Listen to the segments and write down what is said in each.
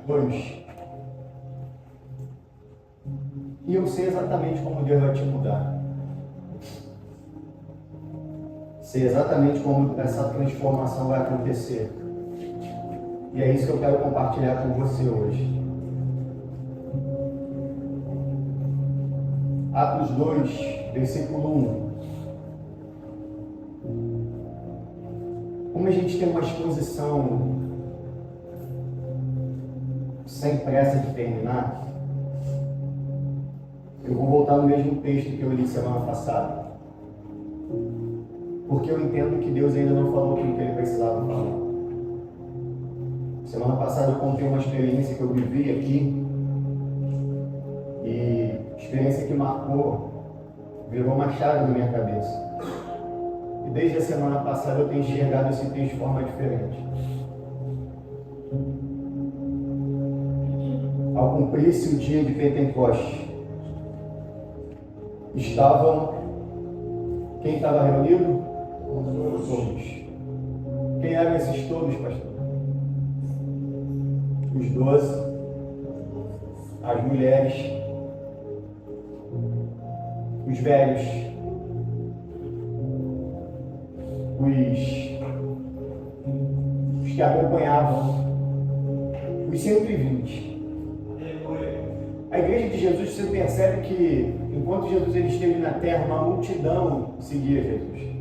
2. E eu sei exatamente como Deus vai te mudar. Sei exatamente como essa transformação vai acontecer. E é isso que eu quero compartilhar com você hoje. Atos 2, versículo 1. Como a gente tem uma exposição sem pressa de terminar, eu vou voltar no mesmo texto que eu li semana passada. Porque eu entendo que Deus ainda não falou aquilo que Ele precisava falar. Semana passada eu contei uma experiência que eu vivi aqui. E experiência que marcou, virou uma chave na minha cabeça. E desde a semana passada eu tenho enxergado esse texto de forma diferente. Ao cumprir-se o dia de Pentecostes, quem estava reunido? Todos. Quem eram esses todos, pastor? Os 12, as mulheres, os velhos, os que acompanhavam, os 120. A igreja de Jesus, você percebe que enquanto Jesus ele esteve na terra, uma multidão seguia Jesus.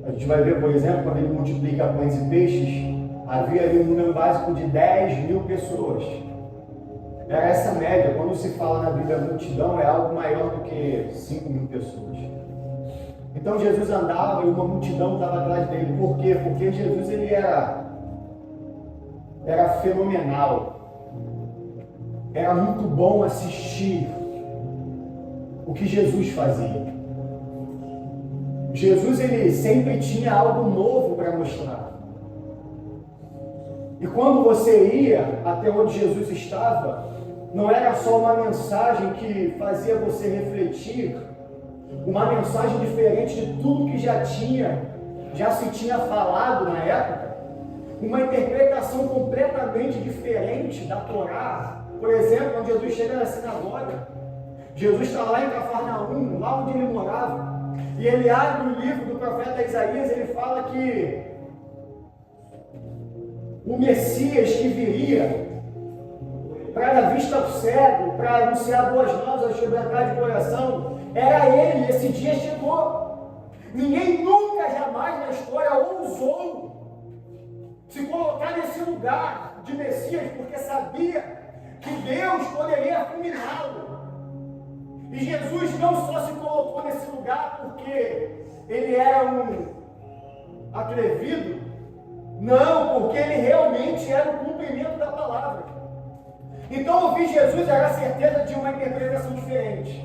A gente vai ver, por exemplo, quando ele multiplica pães e peixes, havia ali um número básico de 10.000 pessoas. Era essa média. Quando se fala na Bíblia multidão, é algo maior do que 5.000 pessoas. Então Jesus andava e uma multidão estava atrás dele. Por quê? Porque Jesus ele era fenomenal. Era muito bom assistir o que Jesus fazia. Jesus ele sempre tinha algo novo para mostrar. E quando você ia até onde Jesus estava, não era só uma mensagem que fazia você refletir, uma mensagem diferente de tudo que já se tinha falado na época, uma interpretação completamente diferente da Torá. Por exemplo, quando Jesus chega na sinagoga, Jesus está lá em Cafarnaum, lá onde ele morava, e ele abre o livro do profeta Isaías, ele fala que o Messias que viria para dar vista ao cego, para anunciar boas novas, a quebrantar de coração, era ele. Esse dia chegou. Ninguém nunca, jamais na história ousou se colocar nesse lugar de Messias, porque sabia que Deus poderia fulminá-lo. E Jesus não só se colocou nesse lugar porque ele era um atrevido, não, porque ele realmente era o cumprimento da palavra. Então ouvir Jesus era a certeza de uma interpretação diferente,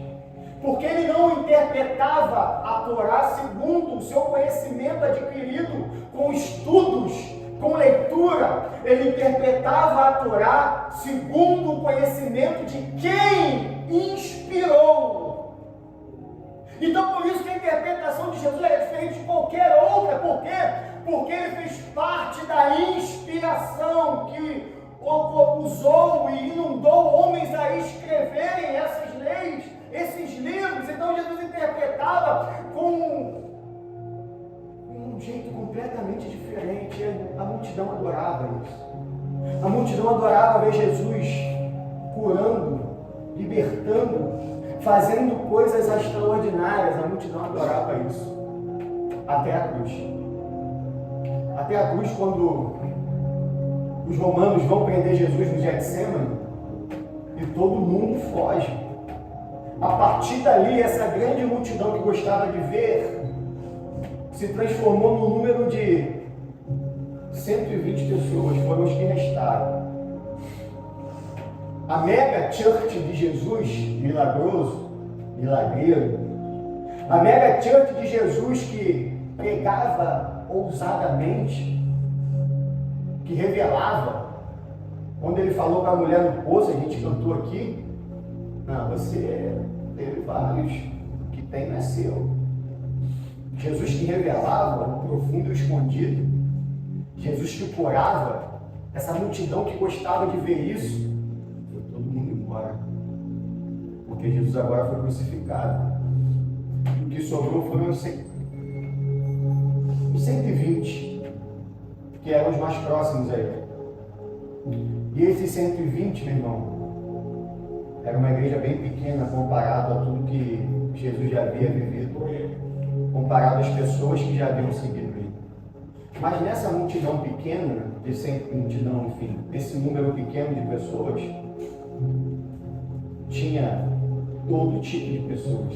porque ele não interpretava a Torá segundo o seu conhecimento adquirido com estudos, com leitura. Ele interpretava a Torá segundo o conhecimento de quem inspirou. Então por isso que a interpretação de Jesus é diferente de qualquer outra. Por quê? Porque ele fez parte da inspiração que usou e inundou homens a escreverem essas leis, esses livros. Então Jesus interpretava com um jeito completamente diferente. A multidão adorava isso. A multidão adorava ver Jesus curando, libertando, fazendo coisas extraordinárias. A multidão adorava isso. Até a cruz. Até a cruz, quando os romanos vão prender Jesus no Getsêmani e todo mundo foge. A partir dali, essa grande multidão que gostava de ver se transformou no número de 120 pessoas, foram os que restaram. A mega church de Jesus, milagreiro, a mega church de Jesus que pregava ousadamente, que revelava, quando ele falou para a mulher no poço, a gente cantou aqui, não, você teve vários, que tem não é seu. Jesus que revelava no profundo e escondido, Jesus que curava essa multidão que gostava de ver isso, foi todo mundo embora. Porque Jesus agora foi crucificado. O que sobrou foram os 120, que eram os mais próximos a ele. E esses 120, meu irmão, era uma igreja bem pequena comparado a tudo que Jesus já havia vivido, comparado às pessoas que já haviam seguido ele. Mas nessa multidão pequena, esse número pequeno de pessoas, tinha todo tipo de pessoas.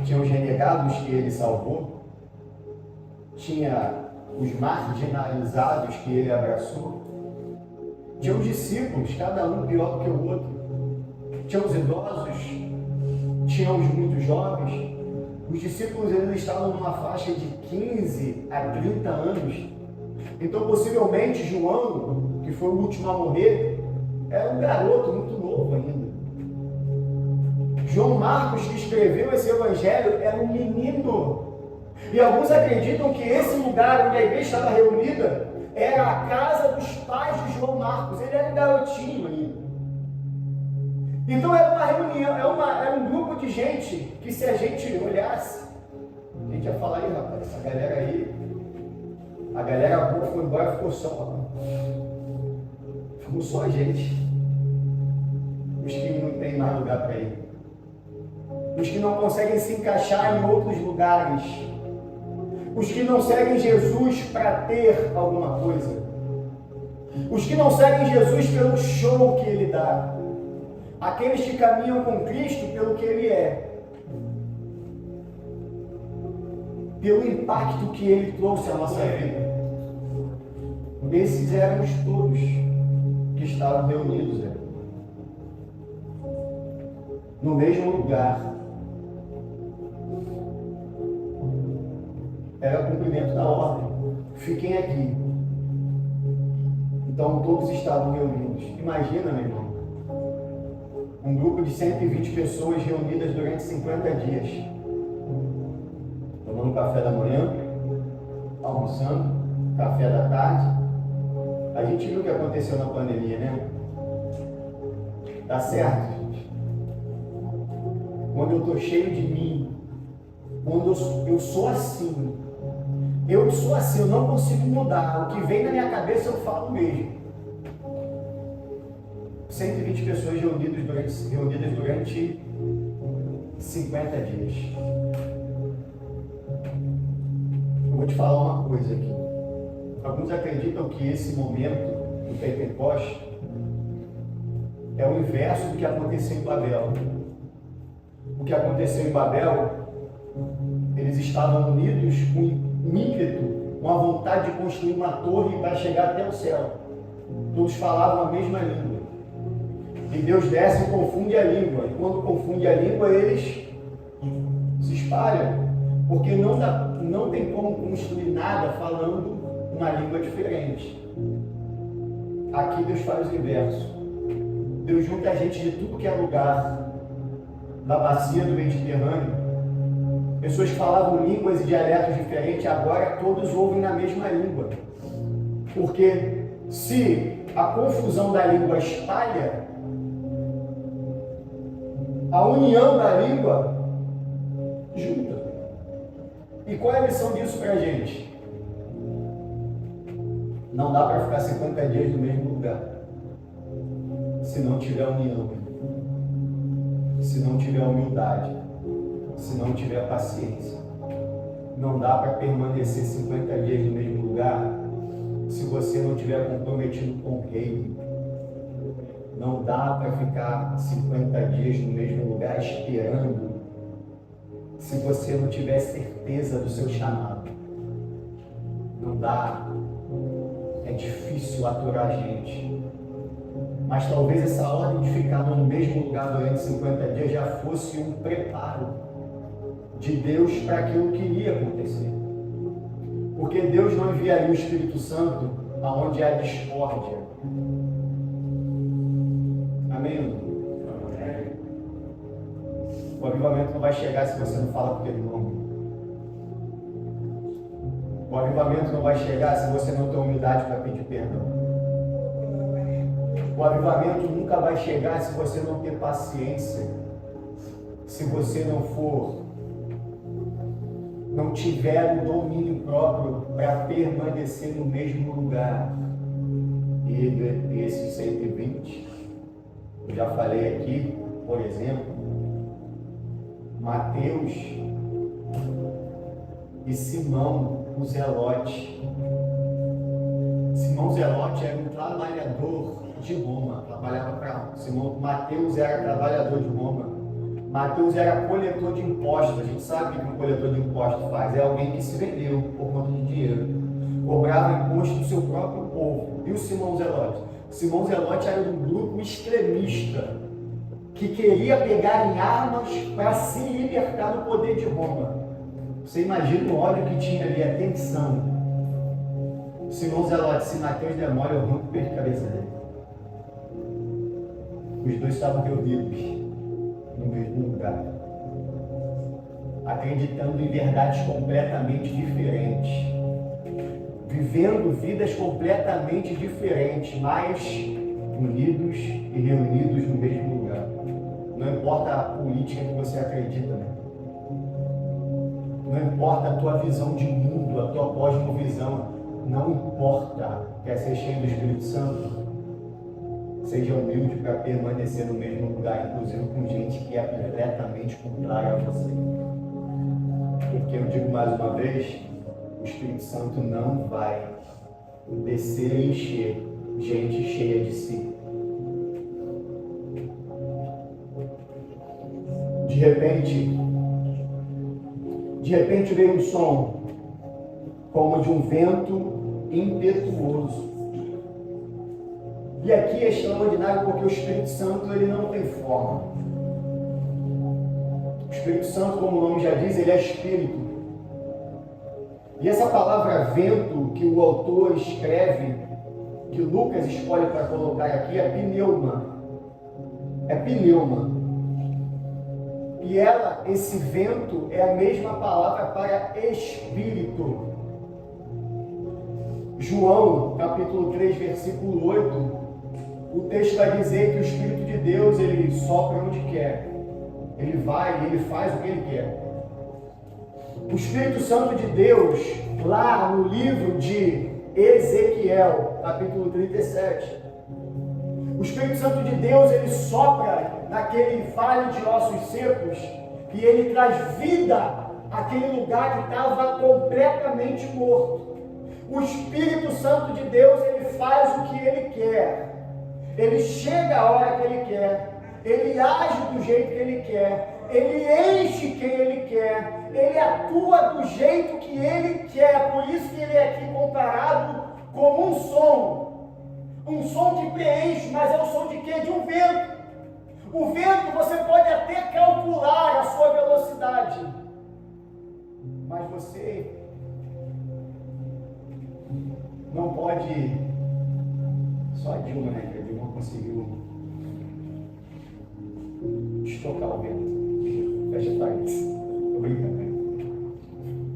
Tinha os renegados que ele salvou, tinha os marginalizados que ele abraçou, tinha os discípulos, cada um pior do que o outro, tinha os idosos, tinha os muito jovens. Os discípulos eles estavam numa faixa de 15 a 30 anos. Então, possivelmente, João, que foi o último a morrer, era um garoto muito novo ainda. João Marcos, que escreveu esse evangelho, era um menino. E alguns acreditam que esse lugar onde a igreja estava reunida era a casa dos pais de João Marcos. Ele era um garotinho ainda. Então era uma reunião, era um grupo de gente que, se a gente olhasse, a gente ia falar: aí, rapaz, essa galera aí, a galera boa foi embora, ficou só a gente. Os que não tem mais lugar para ir, os que não conseguem se encaixar em outros lugares, os que não seguem Jesus para ter alguma coisa, os que não seguem Jesus pelo show que ele dá, aqueles que caminham com Cristo pelo que ele é, pelo impacto que ele trouxe à nossa vida. Esses éramos todos que estavam reunidos no mesmo lugar. Era o cumprimento da ordem: fiquem aqui. Então todos estavam reunidos. Imagina, meu irmão, um grupo de 120 pessoas reunidas durante 50 dias, tomando café da manhã, almoçando, café da tarde. A gente viu o que aconteceu na pandemia, né? Tá certo, gente? Quando eu estou cheio de mim, quando eu sou assim, eu não consigo mudar. O que vem na minha cabeça eu falo mesmo. 120 pessoas reunidas durante 50 dias. Eu vou te falar uma coisa aqui. Alguns acreditam que esse momento do Pentecostes é o inverso do que aconteceu em Babel. O que aconteceu em Babel, eles estavam unidos com um ímpeto, com a vontade de construir uma torre para chegar até o céu. Todos falavam a mesma língua. E Deus desce e confunde a língua. E quando confunde a língua, eles se espalham. Porque não tem como construir nada falando uma língua diferente. Aqui Deus faz o inverso. Deus junta a gente de tudo que é lugar da bacia do Mediterrâneo. Pessoas que falavam línguas e dialetos diferentes, agora todos ouvem na mesma língua. Porque se a confusão da língua espalha, a união da língua junta. E qual é a lição disso para a gente? Não dá para ficar 50 dias no mesmo lugar se não tiver união, se não tiver humildade, se não tiver paciência. Não dá para permanecer 50 dias no mesmo lugar se você não tiver comprometido com o reino. Não dá para ficar 50 dias no mesmo lugar esperando se você não tiver certeza do seu chamado. Não dá. É difícil aturar a gente. Mas talvez essa ordem de ficar no mesmo lugar durante 50 dias já fosse um preparo de Deus para aquilo que iria acontecer. Porque Deus não enviaria o Espírito Santo aonde há discórdia. Amém? O avivamento não vai chegar se você não fala com o teu irmão. O avivamento não vai chegar se você não tem humildade para pedir perdão. O avivamento nunca vai chegar se você não ter paciência. Se você não tiver o domínio próprio para permanecer no mesmo lugar. E esses 120, eu já falei aqui, por exemplo, Mateus e Simão, o Zelote. Simão Zelote era um trabalhador de Roma, trabalhava para Simão. Mateus era trabalhador de Roma. Mateus era coletor de impostos. A gente sabe o que um coletor de impostos faz. É alguém que se vendeu por conta de dinheiro. Cobrava imposto do seu próprio povo. E o Simão Zelote? Simão Zelote era de um grupo extremista que queria pegar em armas para se libertar do poder de Roma. Você imagina o ódio que tinha ali, a tensão. Simão Zelote, se Mateus demora, eu rompo a cabeça dele. Os dois estavam reunidos no mesmo lugar, acreditando em verdades completamente diferentes, vivendo vidas completamente diferentes, mas unidos e reunidos no mesmo lugar. Não importa a política que você acredita, né? Não importa a tua visão de mundo, a tua cosmovisão, não importa. Quer ser cheio do Espírito Santo? Seja humilde para permanecer no mesmo lugar, inclusive com gente que é completamente contrária a você. Porque eu digo mais uma vez, o Espírito Santo não vai descer e encher gente cheia de si. De repente veio um som como de um vento impetuoso. E aqui é extraordinário porque o Espírito Santo ele não tem forma. O Espírito Santo, como o nome já diz, ele é Espírito. E essa palavra vento que o autor escreve, que Lucas escolhe para colocar aqui, é pneuma. É pneuma. E esse vento é a mesma palavra para Espírito. João, capítulo 3, versículo 8, o texto vai dizer que o Espírito de Deus, ele sopra onde quer. Ele vai e ele faz o que ele quer. O Espírito Santo de Deus, lá no livro de Ezequiel, capítulo 37, o Espírito Santo de Deus, ele sopra naquele vale de ossos secos e ele traz vida àquele lugar que estava completamente morto. O Espírito Santo de Deus, ele faz o que ele quer. Ele chega a hora que ele quer. Ele age do jeito que ele quer. Ele enche quem ele quer. Ele atua do jeito que ele quer. Por isso que ele é aqui comparado como um som. Um som que preenche, mas é o som de quê? De um vento. O vento você pode até calcular a sua velocidade. Mas você não pode. Só a Dilma, né? Que a Dilma conseguiu estocar o vento. Fecha parênteses. Tô brincando, né?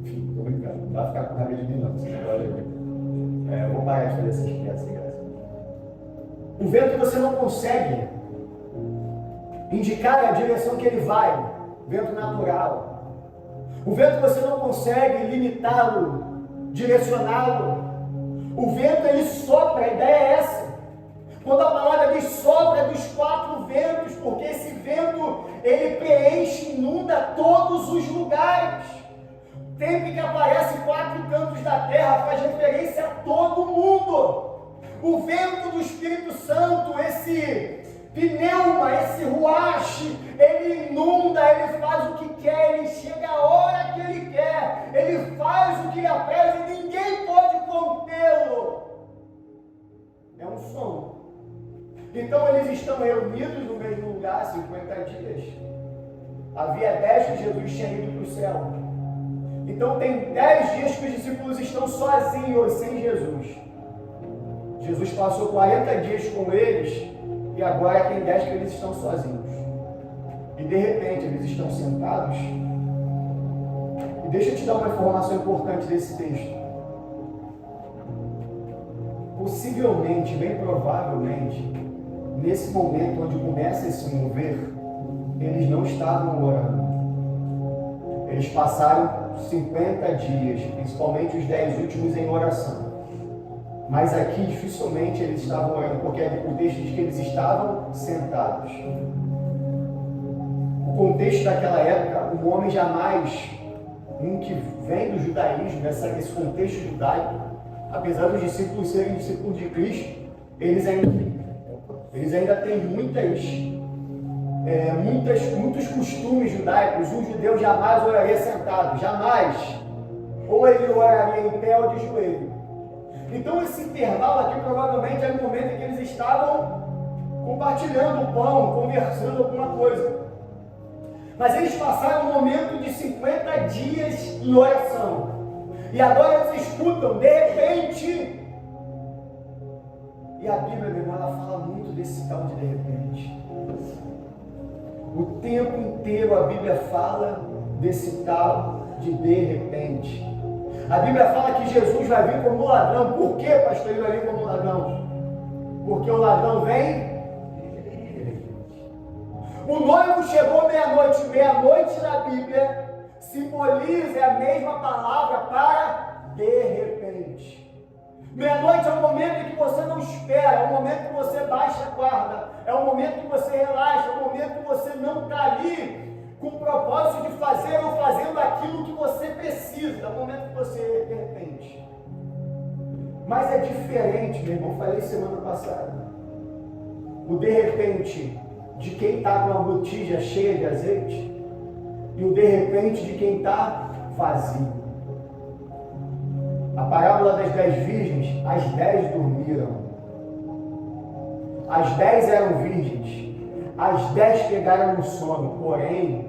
Enfim, tô brincando. Não vai ficar com raiva de mim, não. Você não vai ver. Eu vou parar de fazer essas piadas sem graça. O vento você não consegue indicar a direção que ele vai. Vento natural. O vento você não consegue limitá-lo, direcioná-lo. O vento ele sopra, a ideia é essa. Quando a palavra diz sopra, é dos quatro ventos, porque esse vento ele preenche, inunda todos os lugares. Sempre que aparece quatro cantos da terra faz referência a todo mundo. O vento do Espírito Santo, esse pneuma, esse ruache, ele inunda, ele faz o que quer, ele chega a hora que ele quer, ele faz o que lhe apraz e ninguém pode contê-lo. É um som. Então eles estão reunidos no mesmo lugar, 50 dias. Havia 10 que Jesus tinha ido para o céu. Então tem 10 dias que os discípulos estão sozinhos, sem Jesus. Jesus passou 40 dias com eles e agora tem 10 que eles estão sozinhos. E de repente eles estão sentados. E deixa eu te dar uma informação importante desse texto. possivelmente, bem provavelmente, nesse momento onde começa esse mover, eles não estavam orando. Eles passaram 50 dias, principalmente os 10 últimos, em oração. Mas aqui dificilmente eles estavam orando, porque o texto diz que eles estavam sentados. O contexto daquela época, um homem jamais, um que vem do judaísmo, esse contexto judaico, apesar dos discípulos serem discípulos de Cristo, eles ainda têm muitos costumes judaicos. Um judeu jamais oraria sentado, jamais. Ou ele oraria em pé ou de joelho. Então esse intervalo aqui provavelmente era o momento em que eles estavam compartilhando o pão, conversando alguma coisa. Mas eles passaram um momento de 50 dias em oração. E agora eles escutam, de repente. E a Bíblia, meu irmão, ela fala muito desse tal de repente. O tempo inteiro a Bíblia fala desse tal de repente. A Bíblia fala que Jesus vai vir como ladrão. Por que, pastor, ele vai vir como ladrão? Porque o ladrão vem. O noivo chegou meia-noite. Meia-noite na Bíblia simboliza a mesma palavra para de repente. Meia-noite é o momento em que você não espera, é o momento que você baixa a guarda, é o momento que você relaxa, é o momento que você não está ali com o propósito de fazer ou fazendo aquilo que você precisa, é o momento que você, de repente. Mas é diferente, meu irmão, falei semana passada. O de repente de quem está com a botija cheia de azeite e o de repente de quem está vazio. A parábola das 10 virgens, as 10 dormiram. As 10 eram virgens, as 10 pegaram no sono, porém,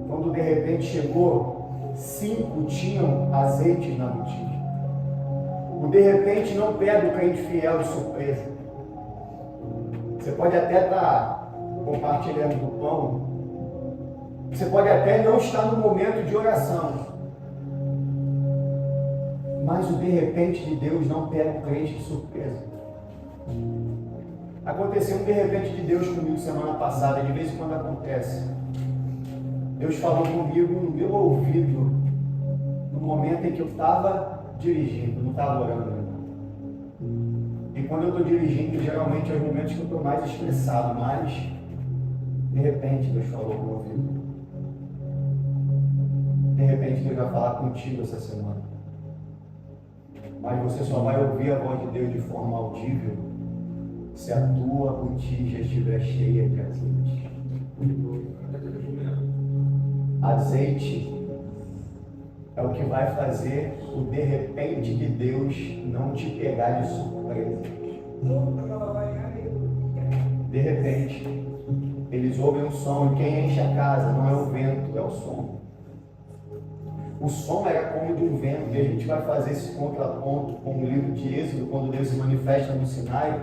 quando de repente chegou, 5 tinham azeite na botija. O de repente não pega o crente fiel de surpresa. Você pode até estar compartilhando do pão, você pode até não estar no momento de oração, mas o de repente de Deus não pega o crente de surpresa. Aconteceu um de repente de Deus comigo semana passada, de vez em quando acontece. Deus falou comigo no meu ouvido, no momento em que eu estava dirigindo, não estava orando. E quando eu estou dirigindo, geralmente é os momentos que eu estou mais estressado, mas de repente Deus falou no meu ouvido. De repente Deus vai falar contigo essa semana. Mas você só vai ouvir a voz de Deus de forma audível se a tua botija estiver cheia de azeite. Azeite é o que vai fazer o de repente de Deus não te pegar de surpresa. De repente, eles ouvem um som, e quem enche a casa não é o vento, é o som. O som era como de um vento, e a gente vai fazer esse contraponto com o livro de Êxodo, quando Deus se manifesta no Sinai.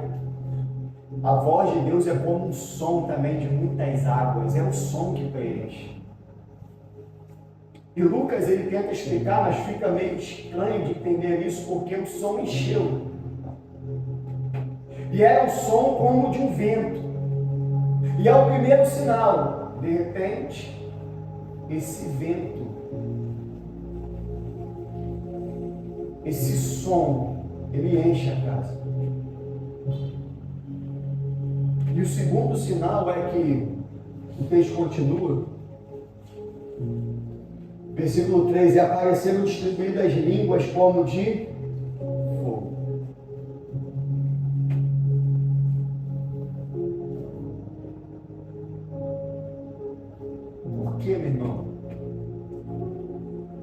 A voz de Deus é como um som também de muitas águas, é o som que preenche. E Lucas ele tenta explicar, mas fica meio estranho de entender isso, porque o som encheu. E era um som como de um vento. E é o primeiro sinal. De repente, esse vento, esse som, ele enche a casa. E o segundo sinal é que o texto continua. Versículo 3, e apareceram distribuídas línguas como de fogo. Por que, meu irmão?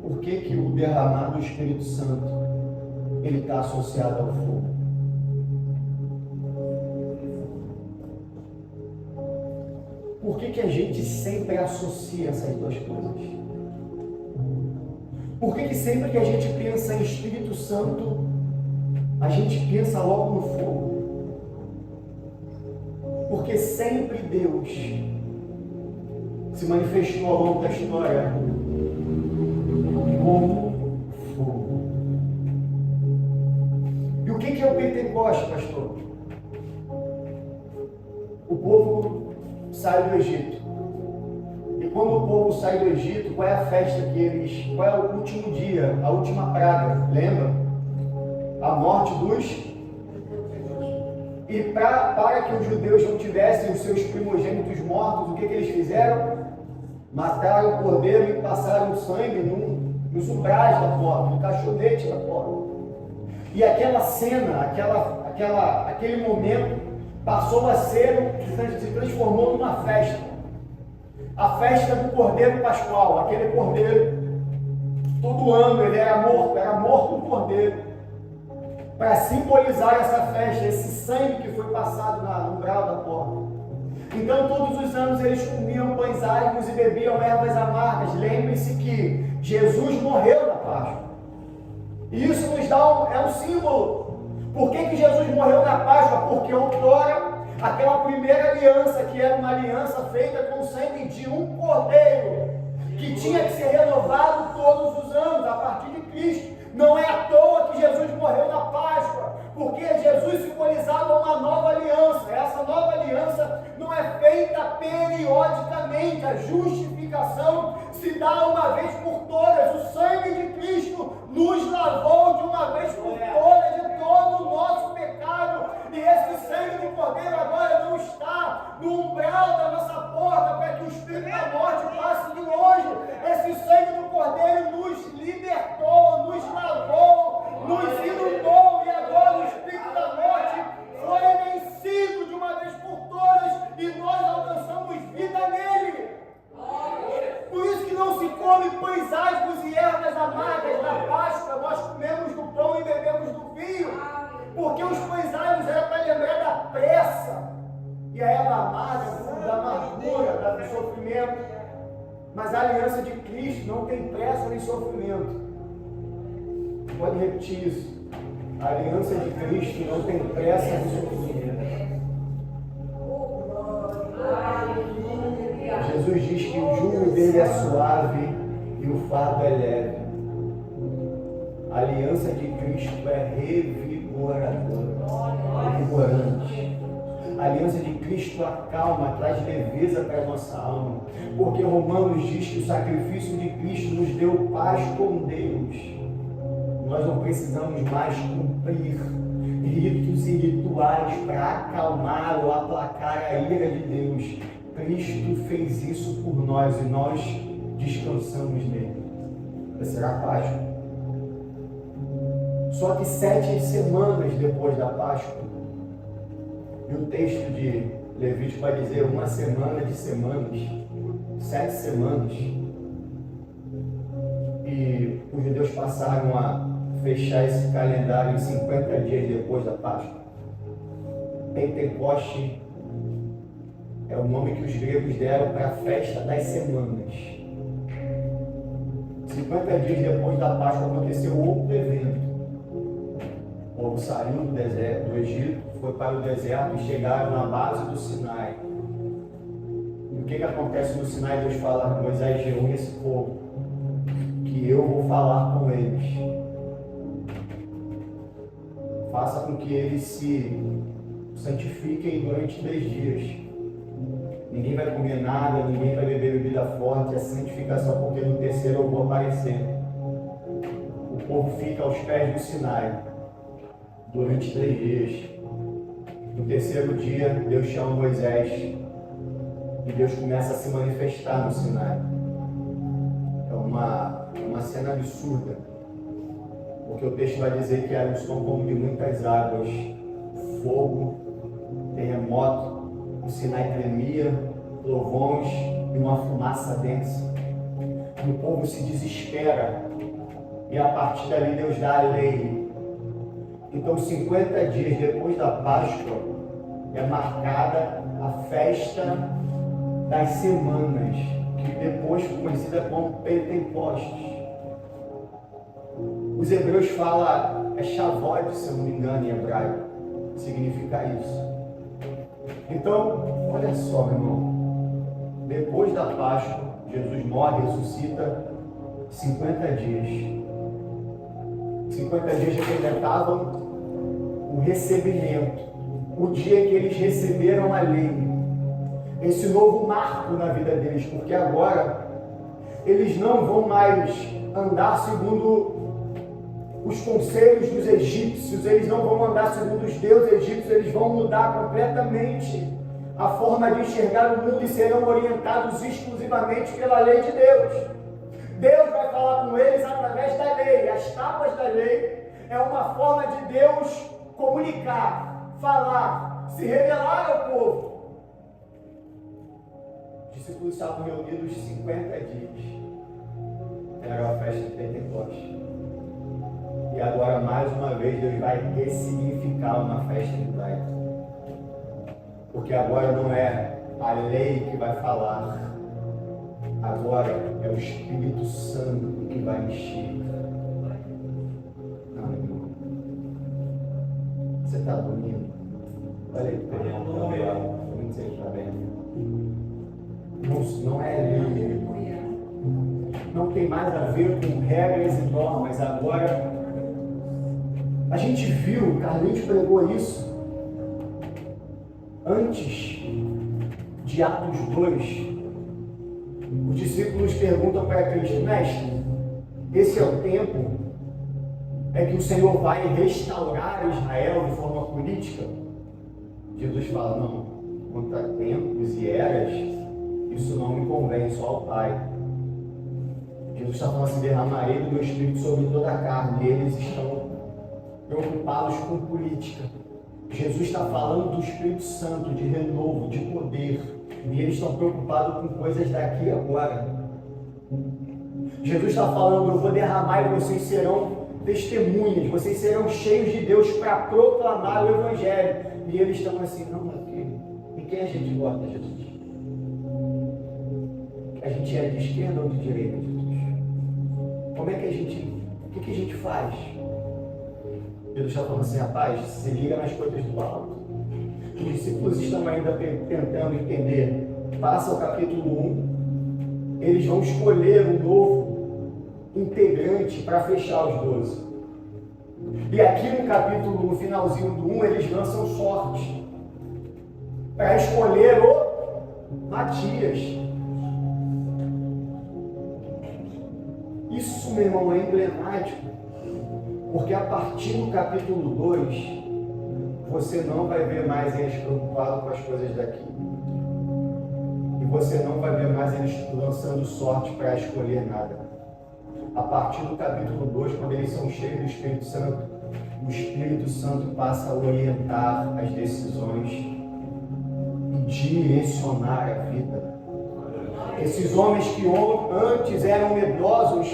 Por que o derramar do Espírito Santo ele está associado ao fogo? Por que a gente sempre associa essas duas coisas? Por que sempre que a gente pensa em Espírito Santo, a gente pensa logo no fogo? Porque sempre Deus se manifestou ao longo da história como fogo. E o que é o Pentecostes? Pentecoste, pastor? O povo sai do Egito. E quando o povo sai do Egito, qual é a festa que eles... Qual é o último dia, a última praga? Lembra? A morte dos... E para que os judeus não tivessem os seus primogênitos mortos, o que eles fizeram? Mataram o cordeiro e passaram o sangue nos umbrais da porta, no caixonete da porta. E aquela cena, aquele momento, passou a ser, se transformou numa festa. A festa do Cordeiro Pascual, aquele cordeiro, todo ano ele era morto um cordeiro. Para simbolizar essa festa, esse sangue que foi passado no umbral da porta. Então todos os anos eles comiam pães árigos e bebiam ervas amargas. Lembre-se que Jesus morreu na Páscoa. E isso nos dá é um símbolo. Por que Jesus morreu na Páscoa? Porque outrora, aquela primeira aliança, que era uma aliança feita com o sangue de um cordeiro, que tinha que ser renovado todos os anos, a partir de Cristo. Não é à toa que Jesus morreu na Páscoa, porque Jesus simbolizava uma nova aliança. Essa nova aliança não é feita periodicamente, a justificação se dá uma vez por todas. O sangue de Cristo nos lavou de uma vez por todas de todo o nosso pecado, e esse sangue do Cordeiro agora não está no umbral da nossa porta para que o espírito da morte passe de longe. Esse sangue do Cordeiro nos libertou, nos lavou, nos inundou, e agora o espírito da morte foi vencido de uma vez por todas e nós alcançamos vida nele. Por isso que não se come pães ásperos e ervas amargas na Páscoa. Nós comemos do pão e bebemos do vinho, porque os pães ásperos era para lembrar da pressa, e a erva amarga da amargura, do sofrimento. Mas a aliança de Cristo não tem pressa nem sofrimento. Pode repetir isso. A aliança de Cristo não tem pressa nem sofrimento. Jesus diz que o jugo dele é suave e o fardo é leve. A aliança de Cristo é revigorante. A aliança de Cristo acalma, traz leveza para a nossa alma. Porque Romanos diz que o sacrifício de Cristo nos deu paz com Deus. Nós não precisamos mais cumprir ritos e rituais para acalmar ou aplacar a ira de Deus. Cristo fez isso por nós e nós descansamos nele. Essa será a Páscoa. Só que 7 semanas depois da Páscoa, e o texto de Levítico vai dizer uma semana de semanas, 7 semanas, e os judeus passaram a fechar esse calendário em 50 dias depois da Páscoa. Pentecoste é o nome que os gregos deram para a festa das semanas. 50 dias depois da Páscoa aconteceu outro evento. O povo saiu do Egito, foi para o deserto e chegaram na base do Sinai. E o que acontece no Sinai? Deus fala a Moisés: reúne esse povo, que eu vou falar com eles. Faça com que eles se santifiquem durante 3 dias. Ninguém vai comer nada, ninguém vai beber bebida forte, é santificação, porque no terceiro eu vou aparecer. O povo fica aos pés do Sinai durante 3 dias. No terceiro dia, Deus chama Moisés e Deus começa a se manifestar no Sinai. É uma cena absurda, porque o texto vai dizer que era um som como de muitas águas, fogo, terremoto, o Sinai tremia, trovões e uma fumaça densa. E o povo se desespera, e a partir dali Deus dá a lei. Então 50 dias depois da Páscoa é marcada a festa das semanas, que depois foi conhecida como Pentecostes. Os hebreus falam, é Shavuot, se eu não me engano, em hebraico, significa isso. Então, olha só, meu irmão, depois da Páscoa, Jesus morre, ressuscita, 50 dias. 50 dias representavam o recebimento, o dia que eles receberam a lei, esse novo marco na vida deles, porque agora eles não vão mais andar segundo os conselhos dos egípcios, eles não vão andar segundo os deuses egípcios, eles vão mudar completamente a forma de enxergar o mundo e serão orientados exclusivamente pela lei de Deus. Deus vai falar com eles através da lei. As tábuas da lei é uma forma de Deus comunicar, falar, se revelar ao povo. Os discípulos estavam reunidos 50 dias. Era a festa de Pentecostes. E agora, mais uma vez, Deus vai ressignificar uma festa judaica. Porque agora não é a lei que vai falar. Agora é o Espírito Santo que vai encher. Não, irmão. Você está dormindo? Olha aí, como você está bem? Não é lei. Não tem mais a ver com regras e normas. Agora, a gente viu, o Carlinhos pregou isso, antes de Atos 2, os discípulos perguntam para Cristo: Mestre, esse é o tempo é que o Senhor vai restaurar Israel de forma política? Jesus fala: não, quanto a tempos e eras, isso não me convém, só ao Pai. Jesus está falando assim: derramarei do meu Espírito sobre toda a carne, e eles estão preocupados com política. Jesus está falando do Espírito Santo, de renovo, de poder, e eles estão preocupados com coisas daqui e agora. Jesus está falando: eu vou derramar e vocês serão testemunhas, vocês serão cheios de Deus para proclamar o Evangelho. E eles estão assim: não, meu filho, em quem a gente gosta, Jesus? A gente é de esquerda ou de direita, Jesus? Como é que a gente, o que a gente faz? Jesus está falando assim: rapaz, se liga nas coisas do alto. Os discípulos estão ainda tentando entender. Passa o capítulo 1, eles vão escolher um novo integrante para fechar os 12. E aqui no capítulo, no finalzinho do 1, eles lançam sorte para escolher o Matias. Isso, meu irmão, é emblemático, porque a partir do capítulo 2, você não vai ver mais eles preocupados com as coisas daqui. E você não vai ver mais eles lançando sorte para escolher nada. A partir do capítulo 2, quando eles são cheios do Espírito Santo, o Espírito Santo passa a orientar as decisões e direcionar a vida. Esses homens que antes eram medrosos,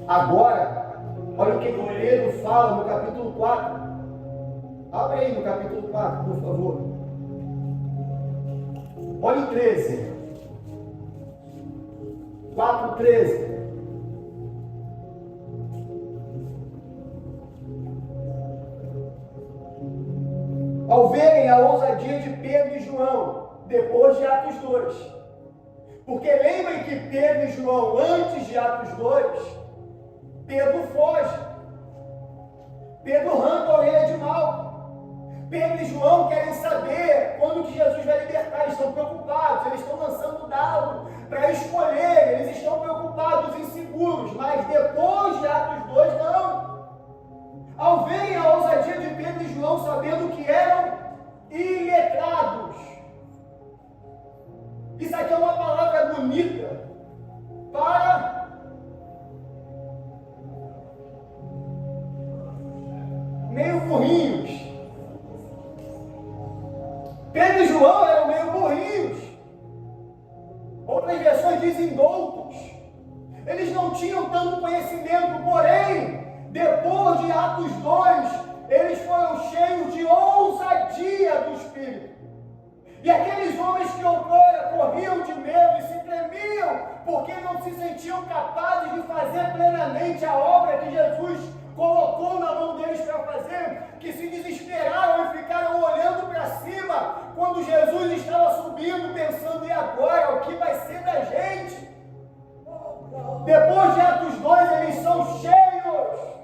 agora, olha o que Pedro fala no capítulo 4. Abre aí no capítulo 4, por favor. Olha o 13. 4:13. Ao verem a ousadia de Pedro e João, depois de Atos 2. Porque lembrem que Pedro e João, antes de Atos 2, Pedro foge. Pedro arranca a orelha de Malco. Pedro e João querem saber quando que Jesus vai libertar. Eles estão preocupados, eles estão lançando dado para escolher, eles estão preocupados, inseguros. Mas depois de Atos 2, não. Ao verem a ousadia de Pedro e João, sabendo que eram iletrados. Isso aqui é uma palavra bonita para meio burrinhos. Pedro e João eram meio burrinhos. Outras versões dizem doutos. Eles não tinham tanto conhecimento, porém, depois de Atos 2, eles foram cheios de ousadia do Espírito. E aqueles homens que outrora corriam de medo e se tremiam, porque não se sentiam capazes de fazer plenamente a obra que Jesus colocou na mão deles para fazer, que se desesperaram e ficaram olhando para cima, quando Jesus estava subindo, pensando: e agora? O que vai ser da gente? Depois de Atos 2, eles são cheios.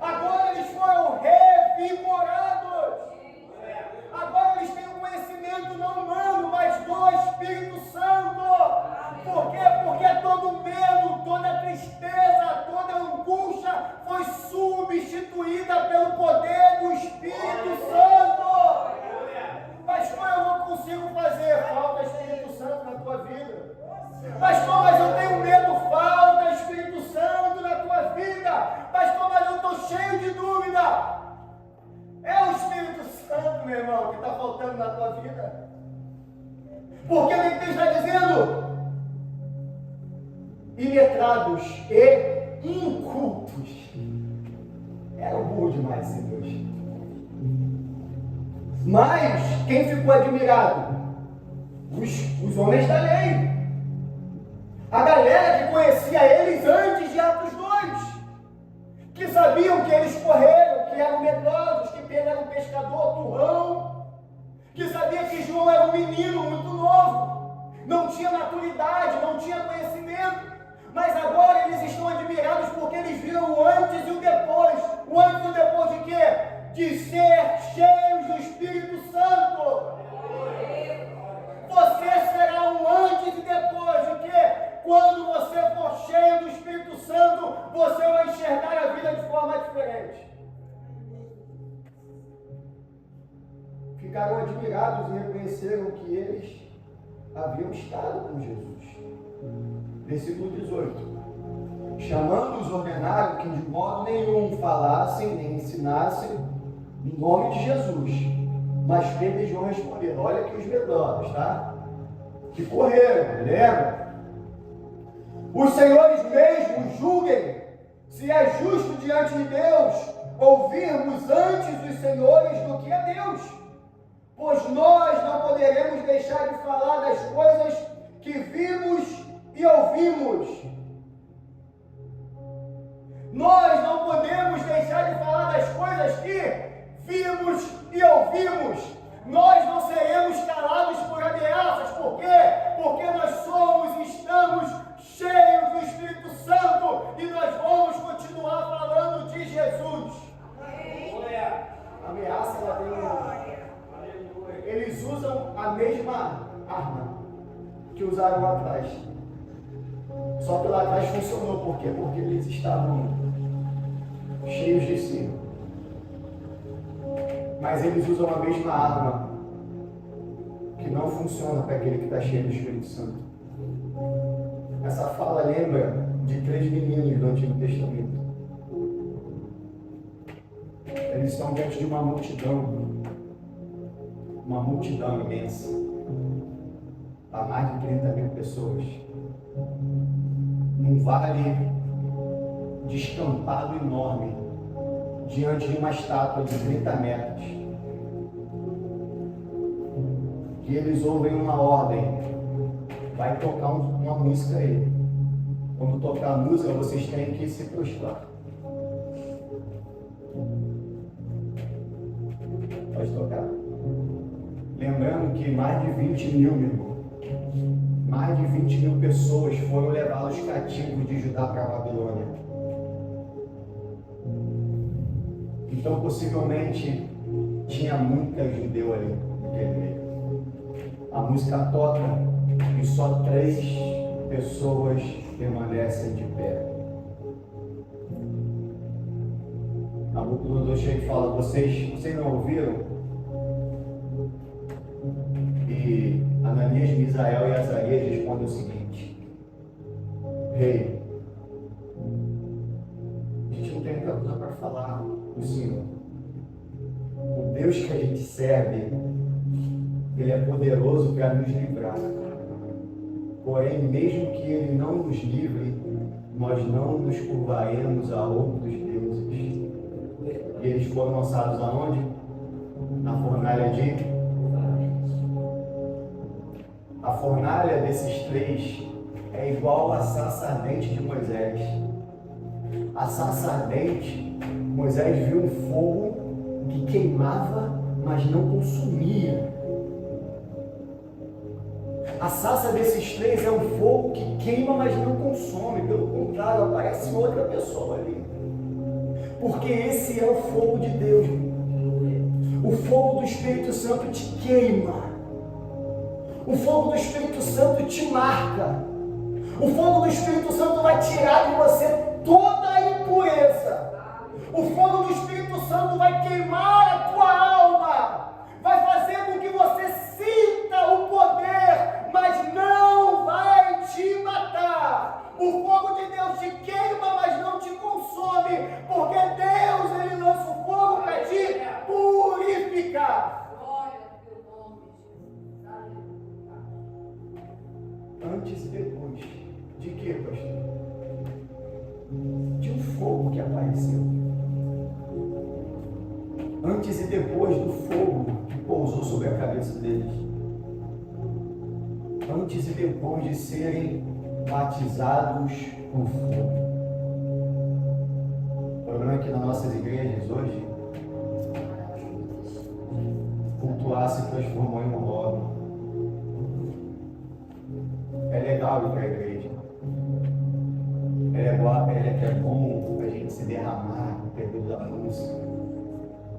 Agora eles foram reis. revigorados. Agora eles têm um conhecimento não humano, mas do Espírito Santo. Por quê? Porque todo medo, toda tristeza, toda angústia foi substituída pelo poder do Espírito Santo. Pastor, eu não consigo fazer. Falta Espírito Santo na tua vida. Pastor, mas eu tenho medo. Falta Espírito Santo na tua vida. Pastor, mas eu estou cheio de dúvida. É o Espírito Santo, meu irmão, que está faltando na tua vida. Porque o que está dizendo? Iletrados e incultos. Era burro demais esse Deus. Mas quem ficou admirado? Os homens da lei. A galera que conhecia eles antes de Atos 2. Que sabiam que eles correram, que eram medrosos, que Pedro era um pescador turrão. Que sabia que João era um menino muito novo. Não tinha maturidade, não tinha conhecimento. Mas agora eles estão admirados porque eles viram o antes e o depois. O antes e o depois de quê? De ser cheios do Espírito Santo. Você será um antes e depois de quê? Quando você for cheio do Espírito Santo, você vai enxergar a vida de forma diferente. Ficaram admirados e reconheceram que eles haviam estado com Jesus. Versículo 18. Chamando-os, ordenaram que de modo nenhum falassem nem ensinassem em nome de Jesus. Mas Pedro e João responderam. Olha aqui os medrosos, tá? Que correram, lembra? Os senhores mesmos julguem se é justo diante de Deus ouvirmos antes os senhores do que a Deus. Pois nós não poderemos deixar de falar das coisas que vimos e ouvimos. Nós não podemos deixar de falar das coisas que vimos e ouvimos. Nós não seremos calados por ameaças. Por quê? Porque nós somos e estamos cheios do Espírito Santo e nós vamos continuar falando de Jesus. A ameaça, ela tem eles usam a mesma arma que usaram lá atrás. Só que lá atrás funcionou. Por quê? Porque eles estavam cheios de si. Mas eles usam a mesma arma que não funciona para aquele que está cheio do Espírito Santo. Essa fala lembra de 3 meninos do Antigo Testamento. Eles estão diante de uma multidão imensa. Há mais de 30 mil pessoas. Num vale descampado enorme, diante de uma estátua de 30 metros. E eles ouvem uma ordem. Vai tocar uma música aí. Quando tocar a música, vocês têm que se prostrar. Pode tocar. Lembrando que mais de 20 mil, meu irmão, mais de 20 mil pessoas foram levadas cativos de Judá para a Babilônia. Então, possivelmente, tinha muita judeu ali naquele meio. A música toca e só 3 pessoas permanecem de pé. Nabucodonosor chega e fala: vocês não ouviram? E Ananias, Misael e Azarias respondem o seguinte: Rei, a gente não tem muita coisa para falar do Senhor. O Deus que a gente serve, Ele é poderoso para nos livrar. Porém, mesmo que Ele não nos livre, nós não nos curvaremos a outros deuses. E eles foram lançados aonde? Na fornalha de... A fornalha desses 3 é igual à sarça ardente de Moisés. A sarça ardente, Moisés viu um fogo que queimava, mas não consumia. A sarça desses 3 é um fogo que queima, mas não consome. Pelo contrário, aparece outra pessoa ali. Porque esse é o fogo de Deus. O fogo do Espírito Santo te queima. O fogo do Espírito Santo te marca. O fogo do Espírito Santo vai tirar de você toda a impureza. O fogo do Espírito Santo vai queimar a tua alma. Vai fazer com que você sinta o poder, mas não vai te matar. O fogo de Deus te queima, mas não te consome, porque Deus, Ele lança o fogo para te purificar. Glória ao teu nome, Jesus. Antes e depois. De quê, pastor? De um fogo que apareceu. Antes e depois do fogo que pousou sobre a cabeça deles. Antes e depois de serem batizados com fogo. O problema é que nas nossas igrejas hoje, cultuar se transformou em um hobby. É legal ir para a igreja. É bom a gente se derramar no período da música.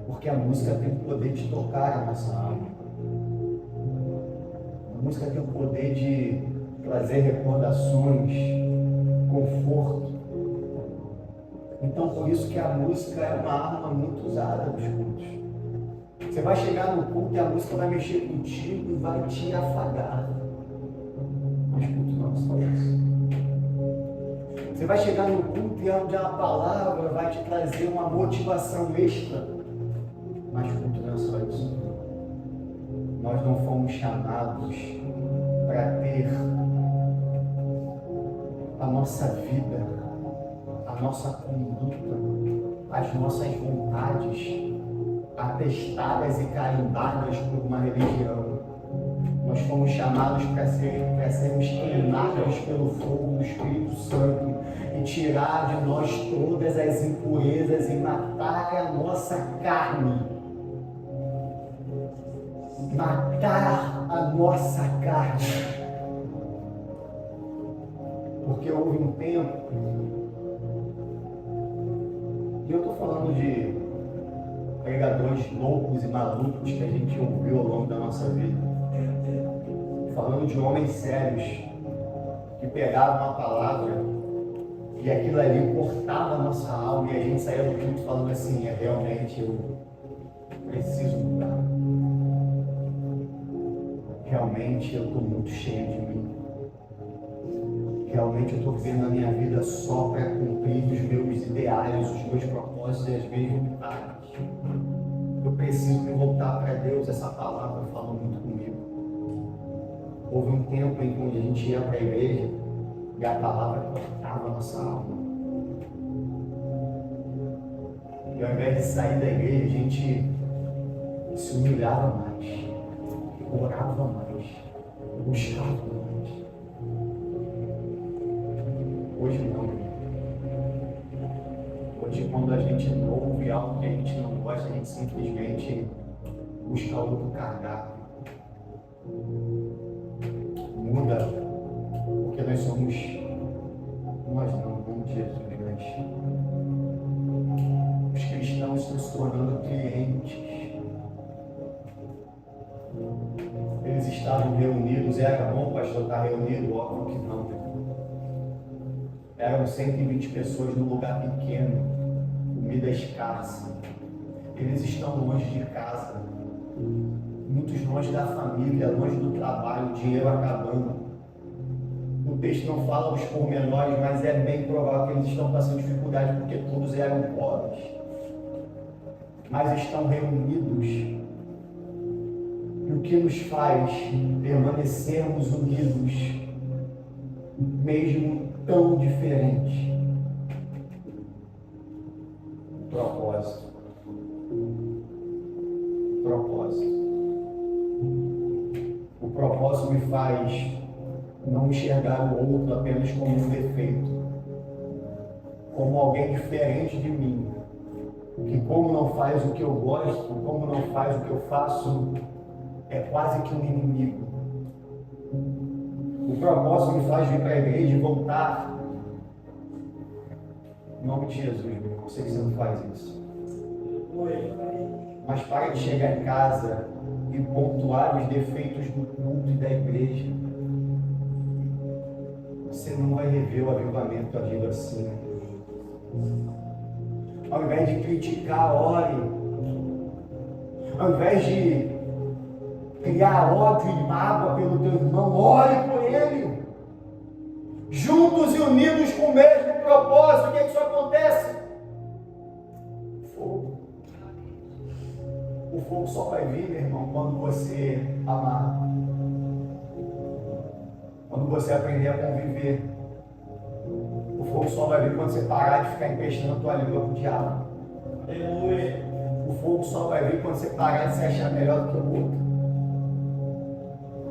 Porque a música tem o poder de tocar a nossa alma. A música tem o poder de trazer recordações, conforto. Então, por isso que a música é uma arma muito usada nos cultos. Você vai chegar no culto e a música vai mexer contigo e vai te afagar. Mas culto não é só isso. Você vai chegar no culto e onde a palavra vai te trazer uma motivação extra. Mas culto não é só isso. Nós não fomos chamados para ter a nossa vida, a nossa conduta, as nossas vontades atestadas e carimbadas por uma religião. Nós fomos chamados para sermos queimados pelo fogo do Espírito Santo e tirar de nós todas as impurezas e matar a nossa carne. Matar a nossa carne. Porque houve um tempo, e eu estou falando de pregadores loucos e malucos que a gente ouviu ao longo da nossa vida, falando de homens sérios que pegavam uma palavra e aquilo ali cortava a nossa alma e a gente saía do culto falando assim: realmente eu preciso mudar. Realmente eu estou muito cheio de mim. Realmente eu estou vivendo a minha vida só para cumprir os meus ideais, os meus propósitos e as minhas vontades. Eu preciso me voltar para Deus. Essa palavra fala muito comigo. Houve um tempo em que a gente ia para a igreja e a palavra cortava a nossa alma. E ao invés de sair da igreja, a gente se humilhava mais, orava mais, buscava mais. Hoje não. Hoje, quando a gente não ouve algo que a gente não gosta, a gente simplesmente busca outro cardápio. Muda, porque nós não, como Jesus, os cristãos estão se tornando clientes. Eles estavam reunidos, era bom o pastor estar reunido? Óbvio que não. Eram 120 pessoas num lugar pequeno, comida escassa. Eles estão longe de casa, muitos longe da família, longe do trabalho, o dinheiro acabando. O texto não fala os pormenores, mas é bem provável que eles estão passando dificuldade, porque todos eram pobres. Mas estão reunidos. E o que nos faz permanecermos unidos, mesmo tão diferente? Propósito. O propósito me faz não enxergar o outro apenas como um defeito, como alguém diferente de mim, que como não faz o que eu gosto, como não faz o que eu faço, é quase que um inimigo. O propósito me faz vir para a igreja e voltar. Em nome de Jesus, meu irmão. Eu sei que você não faz isso. Mas para de chegar em casa e pontuar os defeitos do culto e da igreja. Você não vai rever o avivamento agindo assim. Ao invés de criticar, ore. Ao invés de criar ódio e mágoa pelo teu irmão, ore por ele. Juntos e unidos com o mesmo propósito, o que é que isso acontece? Fogo. O fogo só vai vir, meu irmão, quando você amar. Quando você aprender a conviver. O fogo só vai vir quando você parar de ficar emprestando a tua língua pro diabo. Aleluia. O fogo só vai vir quando você parar de se achar melhor do que o outro.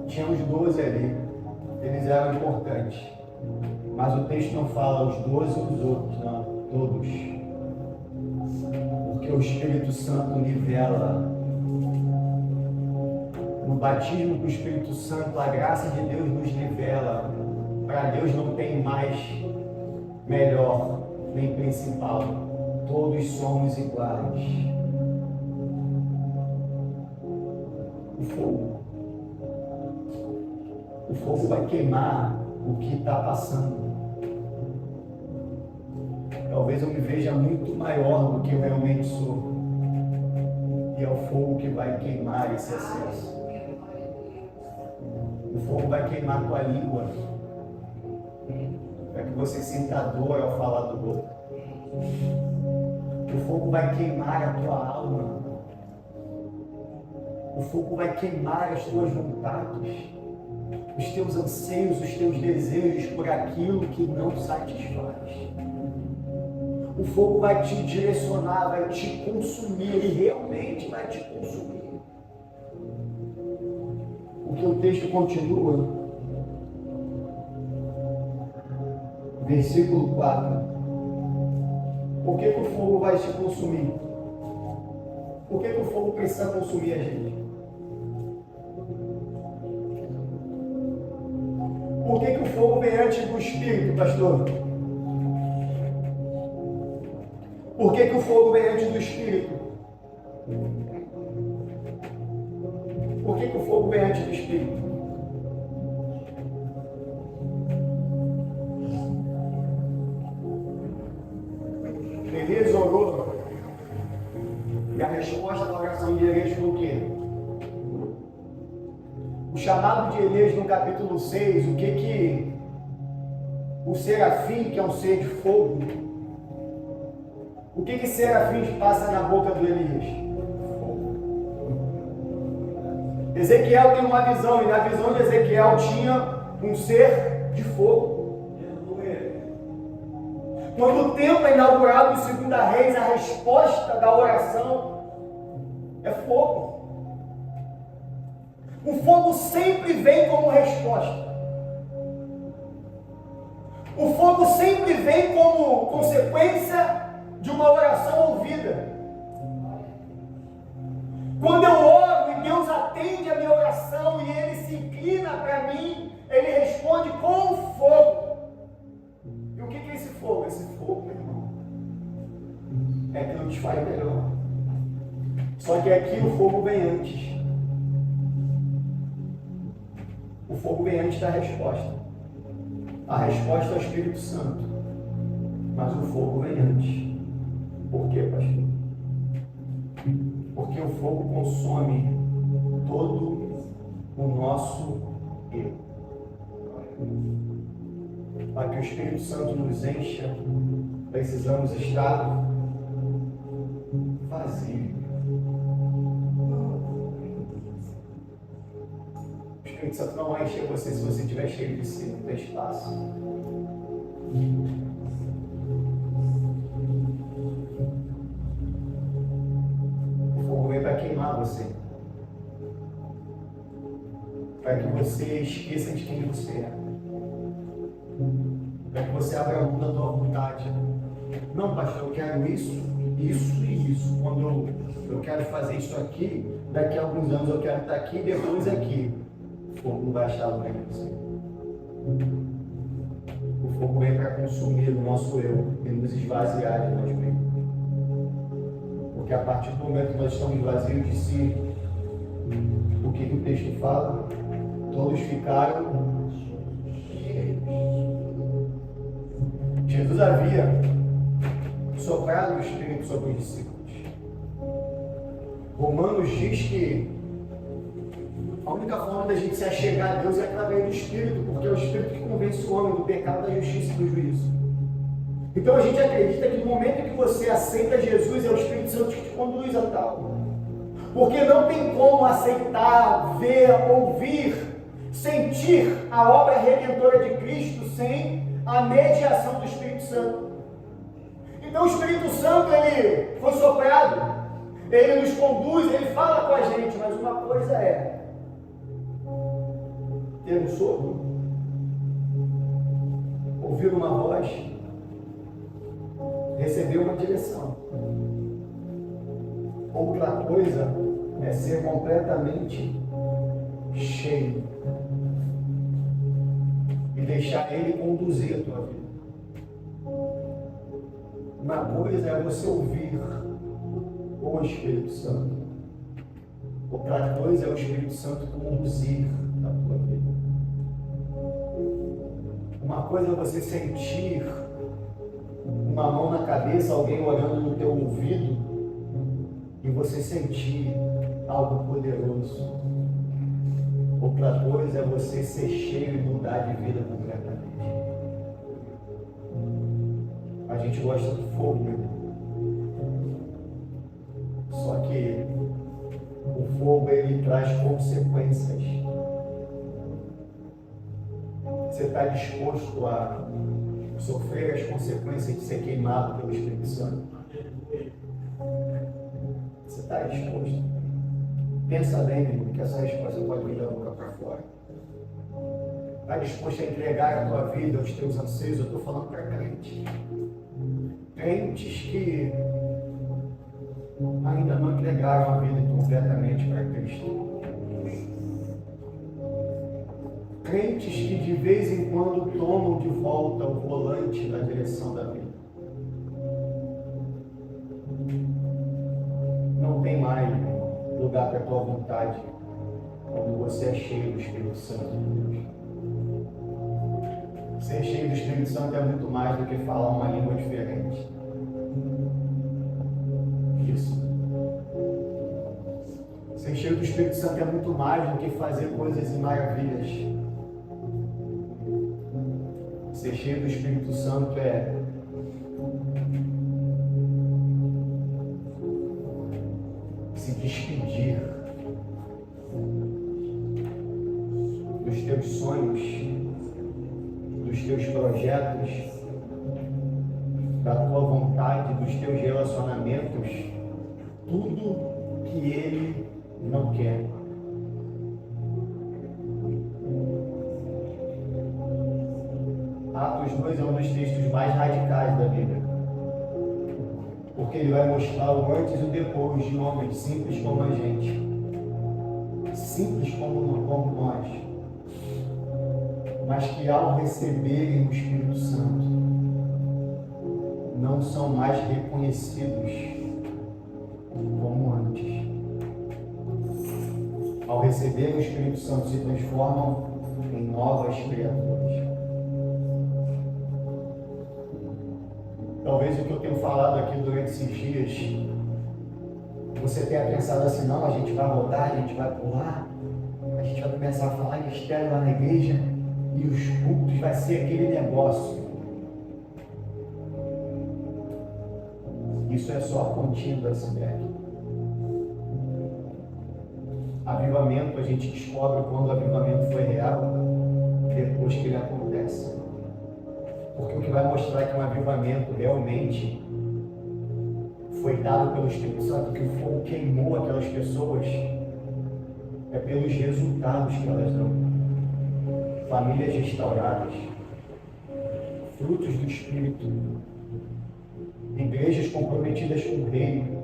Tinha uns 12 ali. Eles eram importantes. Mas o texto não fala os 12 ou os outros, não. Todos. Porque o Espírito Santo nivela. No batismo com o Espírito Santo, a graça de Deus nos nivela. Para Deus não tem mais melhor nem principal. Todos somos iguais. O fogo. O fogo vai queimar o que está passando. Talvez eu me veja muito maior do que eu realmente sou. E é o fogo que vai queimar esse excesso. O fogo vai queimar tua língua. Para que você sinta dor ao falar do outro. O fogo vai queimar a tua alma. O fogo vai queimar as tuas vontades, os teus anseios, os teus desejos por aquilo que não satisfaz. O fogo vai te direcionar, vai te consumir, ele realmente vai te consumir. Porque o texto continua, versículo 4. Por que o fogo vai te consumir? Por que o fogo precisa consumir a gente? Por que o fogo vem antes do Espírito, pastor? Por que o fogo vem antes do Espírito? Por que o fogo vem antes do Espírito? Elias orou. E a resposta da oração de Elias foi o quê? O chamado de Elias no capítulo 6, o que o serafim, que é um ser de fogo, o que serafins passa na boca do Elias? Fogo. Ezequiel tem uma visão, e na visão de Ezequiel tinha um ser de fogo. Quando o templo é inaugurado em 2 Reis, a resposta da oração é fogo. O fogo sempre vem como resposta. O fogo sempre vem como consequência de uma oração ouvida. Quando eu oro e Deus atende a minha oração e Ele se inclina para mim, Ele responde com fogo. E o que é esse fogo? Esse fogo, meu irmão, é que nos faz melhor. Só que aqui o fogo vem antes. O fogo vem antes da resposta. A resposta é o Espírito Santo. Mas o fogo vem antes. Por quê, pastor? Porque o fogo consome todo o nosso eu. Para que o Espírito Santo nos encha, precisamos estar vazios. O Espírito Santo não vai encher você se você estiver cheio de si, não tem espaço. O fogo vem para queimar você. Para que você esqueça de quem você é. Para que você abra mão da tua vontade. Não, pastor, eu quero isso, isso e isso. Quando eu quero fazer isso aqui, daqui a alguns anos eu quero estar aqui e depois aqui. O fogo não vai achar lugar em você. O fogo vem para consumir o nosso eu e nos esvaziar de nós mesmos. Porque a partir do momento que nós estamos vazios de si, o que o texto fala? Todos ficaram cheios. Jesus havia soprado o Espírito sobre os discípulos. Romanos diz que a única forma da gente se achegar a Deus é através do Espírito, porque é o Espírito que convence o homem do pecado, da justiça e do juízo. Então a gente acredita que no momento que você aceita Jesus, é o Espírito Santo que te conduz a tal. Porque não tem como aceitar, ver, ouvir, sentir a obra redentora de Cristo sem a mediação do Espírito Santo. Então o Espírito Santo, ele foi soprado, ele nos conduz, ele fala com a gente, mas uma coisa é ter um sopro, ouvir uma voz, receber uma direção. Outra coisa é ser completamente cheio e deixar ele conduzir a tua vida. Uma coisa é você ouvir o Espírito Santo. Outra coisa é o Espírito Santo conduzir a tua vida. Uma coisa é você sentir uma mão na cabeça, alguém orando no teu ouvido, e você sentir algo poderoso. Outra coisa é você ser cheio e mudar de vida completamente. A gente gosta do fogo, né? Só que o fogo, ele traz consequências. Você está disposto a sofrer as consequências de ser queimado pelo Espírito Santo? Você está disposto? Pensa bem, meu irmão, que essa resposta pode vir da boca para fora. Está disposto a entregar a tua vida, os teus anseios? Eu estou falando para crentes. Crentes que ainda não entregaram a vida completamente para Cristo. Crentes que de vez em quando tomam de volta o volante na direção da vida. Não tem mais lugar para a tua vontade quando você é cheio do Espírito Santo de Deus. Ser cheio do Espírito Santo é muito mais do que falar uma língua diferente. Isso. Ser cheio do Espírito Santo é muito mais do que fazer coisas e maravilhas. Ser cheio do Espírito Santo é se despedir dos teus sonhos, dos teus projetos, da tua vontade, dos teus relacionamentos, tudo que Ele não quer. Atos 2 é um dos textos mais radicais da Bíblia, porque ele vai mostrar o antes e o depois de homens simples como a gente, simples como nós, mas que ao receberem o Espírito Santo não são mais reconhecidos como antes. Ao receberem o Espírito Santo se transformam em novas criaturas. Talvez o que eu tenho falado aqui durante esses dias, você tenha pensado assim, não, a gente vai rodar, a gente vai pular, a gente vai começar a falar em mistério lá na igreja e os cultos vai ser aquele negócio. Isso é só a pontinha do iceberg. Avivamento, a gente descobre quando o avivamento foi real, depois que ele acontece. Porque o que vai mostrar que um avivamento realmente foi dado pelo Espírito Santo, que o fogo queimou aquelas pessoas, é pelos resultados que elas dão. Famílias restauradas, frutos do Espírito, igrejas comprometidas com o reino,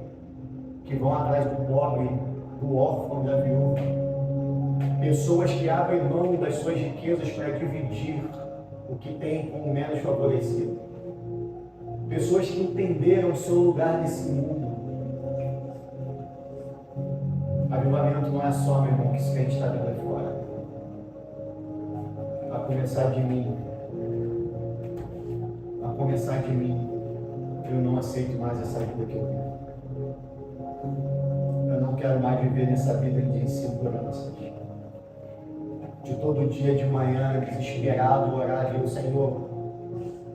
que vão atrás do pobre, do órfão, da viúva, pessoas que abrem mão das suas riquezas para dividir o que tem com o menos favorecido. Pessoas que entenderam o seu lugar nesse mundo Avivamento não é só, meu irmão, que se a gente está vendo aí fora. A começar de mim. A começar de mim. Eu não aceito mais essa vida que eu vivo. Eu não quero mais viver nessa vida de inseguranças. De todo dia de manhã, desesperado, orar a Deus, Senhor,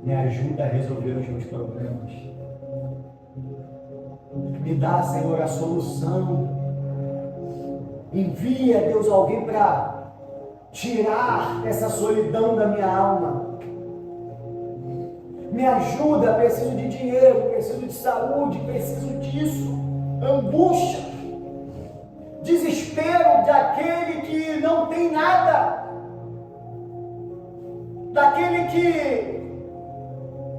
me ajuda a resolver os meus problemas. Me dá, Senhor, a solução. Envia, Deus, alguém para tirar essa solidão da minha alma. Me ajuda, preciso de dinheiro, preciso de saúde, preciso disso. Angústia, desespero daquele que não tem nada, daquele que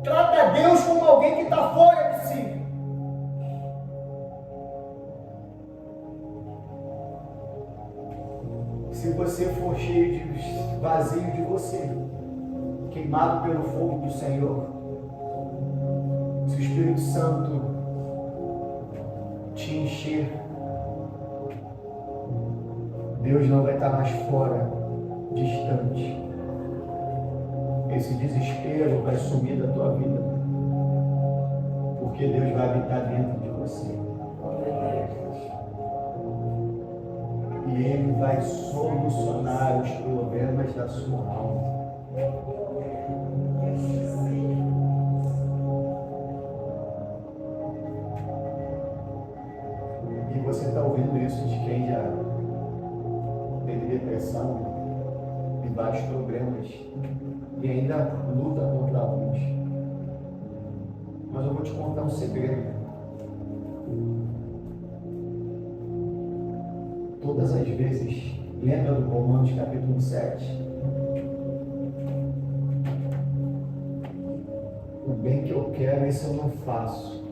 trata Deus como alguém que está fora de si. Se você for cheio de vazio de você, queimado pelo fogo do Senhor, se o Espírito Santo te encher, Deus não vai estar mais fora, distante. Esse desespero vai sumir da tua vida, porque Deus vai habitar dentro de você. E Ele vai solucionar os problemas da sua alma. E você está ouvindo isso de quem já teve depressão e vários problemas e ainda luta contra alguns. Mas eu vou te contar um segredo. Todas as vezes, lembra do Romanos capítulo 7? O bem que eu quero, esse eu não faço.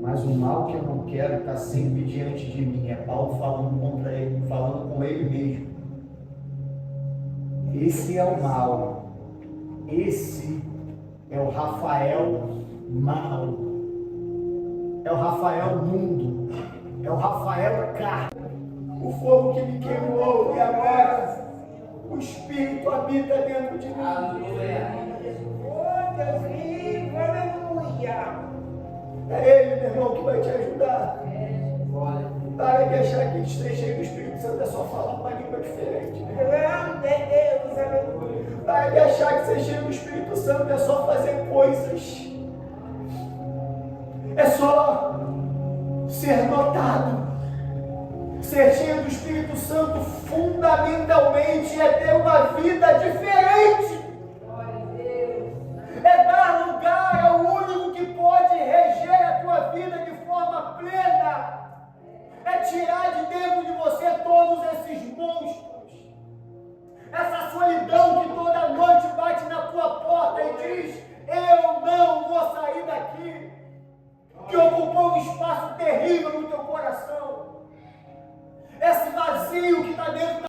Mas o mal que eu não quero está sempre diante de mim. É Paulo falando contra ele, falando com ele mesmo. Esse é o mal. Esse é o Rafael mal. É o Rafael mundo. É o Rafael carne. O fogo que me queimou e agora o Espírito habita dentro de mim. Aleluia. É Ele, meu irmão, que vai te ajudar. Para de achar que ser cheio do Espírito Santo é só falar uma língua diferente. Para de achar que ser cheio do Espírito Santo é só fazer coisas. É só ser notado. Ser cheio do Espírito Santo fundamentalmente é ter uma vida diferente. É dar lugar ao único que pode reger a tua vida de forma plena. É tirar de dentro de você todos esses monstros. Essa solidão que toda noite bate na tua porta e diz: eu não vou sair daqui. Que ocupou um espaço terrível no teu coração. Esse vazio que está dentro da